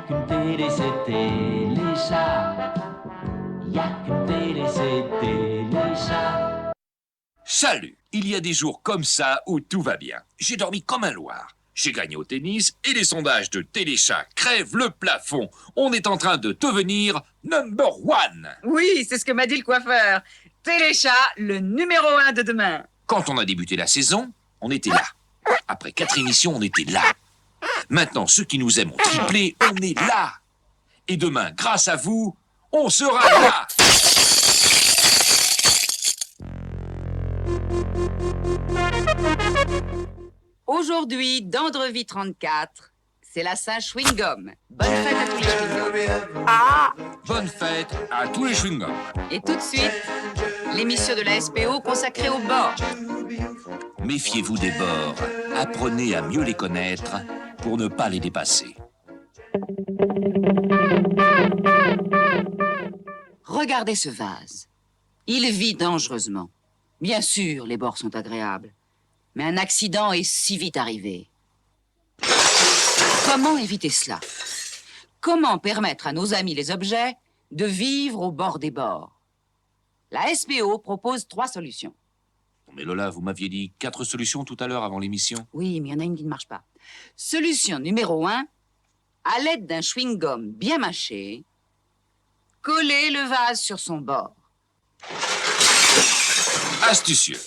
qu'une télé, c'est Téléchat. Y a qu'une télé, c'est Téléchat. Salut! Il y a des jours comme ça où tout va bien. J'ai dormi comme un loir. J'ai gagné au tennis et les sondages de Téléchat crèvent le plafond. On est en train de devenir number one. Oui, c'est ce que m'a dit le coiffeur. Téléchat, le numéro 1 de demain. Quand on a débuté la saison, on était là. Après 4 émissions, on était là. Maintenant, ceux qui nous aiment ont triplé, on est là. Et demain, grâce à vous, on sera là. Aujourd'hui, d'Andrevie 34, c'est la Saint-Chewing-Gum. Bonne fête à tous les chewing-gums. Bonne fête à tous les chewing-gums. Et tout de suite, l'émission de la SPO consacrée aux bords. Méfiez-vous des bords. Apprenez à mieux les connaître pour ne pas les dépasser. Regardez ce vase. Il vit dangereusement. Bien sûr, les bords sont agréables. Mais un accident est si vite arrivé. Comment éviter cela? Comment permettre à nos amis les objets de vivre au bord des bords? La SPO propose 3 solutions. Mais Lola, vous m'aviez dit 4 solutions tout à l'heure avant l'émission. Oui, mais il y en a une qui ne marche pas. Solution numéro 1, à l'aide d'un chewing-gum bien mâché, coller le vase sur son bord. Astucieux.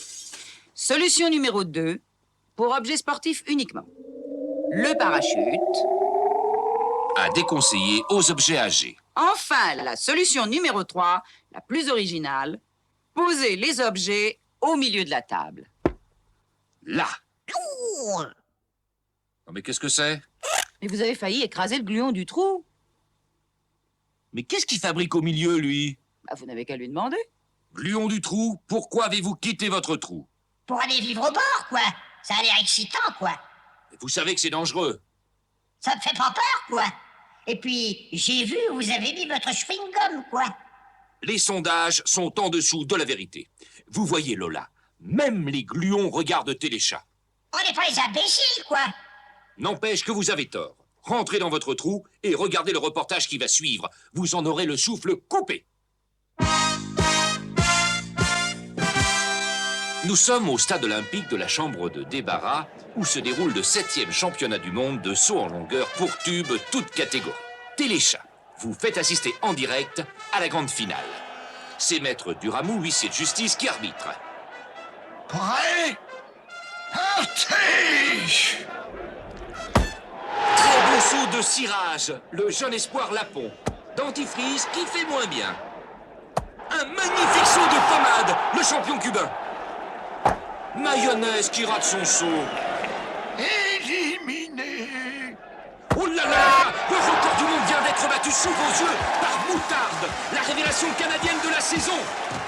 Solution numéro 2, pour objets sportifs uniquement. Le parachute. À déconseiller aux objets âgés. Enfin, la solution numéro 3, la plus originale, poser les objets au milieu de la table. Là. Non mais qu'est-ce que c'est? Mais vous avez failli écraser le gluon du trou. Mais qu'est-ce qu'il fabrique au milieu, lui? Bah, vous n'avez qu'à lui demander. Gluon du trou, pourquoi avez-vous quitté votre trou? Pour aller vivre au bord, quoi. Ça a l'air excitant, quoi. Vous savez que c'est dangereux. Ça me fait pas peur, quoi. Et puis, j'ai vu où vous avez mis votre chewing-gum, quoi. Les sondages sont en dessous de la vérité. Vous voyez, Lola, même les gluons regardent Téléchat. On n'est pas les imbéciles, quoi. N'empêche que vous avez tort. Rentrez dans votre trou et regardez le reportage qui va suivre. Vous en aurez le souffle coupé. Nous sommes au stade olympique de la chambre de débarras où se déroule le 7e championnat du monde de saut en longueur pour tubes, toutes catégories. Téléchat vous fait assister en direct à la grande finale. C'est Maître Duramou, huissier de justice, qui arbitre. Prêt? Parti! Très beau saut de cirage, le jeune espoir Lapon. Dentifrice qui fait moins bien. Un magnifique saut de pommade, le champion cubain. Mayonnaise qui rate son saut. Éliminé! Oh là là! Le record du monde vient d'être battu sous vos yeux par Moutarde, la révélation canadienne de la saison.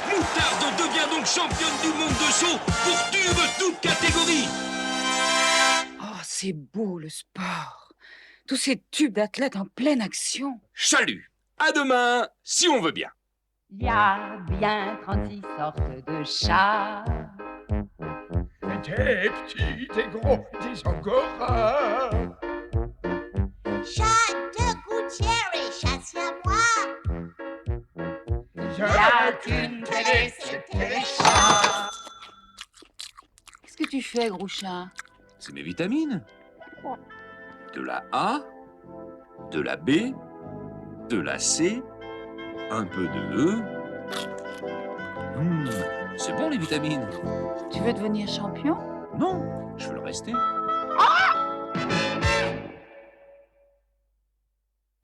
Moutarde devient donc championne du monde de saut pour tubes toutes catégories. Oh, c'est beau le sport. Tous ces tubes d'athlètes en pleine action. Chalut! À demain, si on veut bien. Il y a bien 36 sortes de chats. Des petits, des gros, des angoras. Chat de gouttière et chasse-à-moi. Il Il y a qu'une télé, c'est Téléchat. Qu'est-ce que tu fais, gros chat? C'est mes vitamines. De la A, de la B, de la C, un peu de E. C'est bon les vitamines. Tu veux devenir champion? Non, je veux le rester.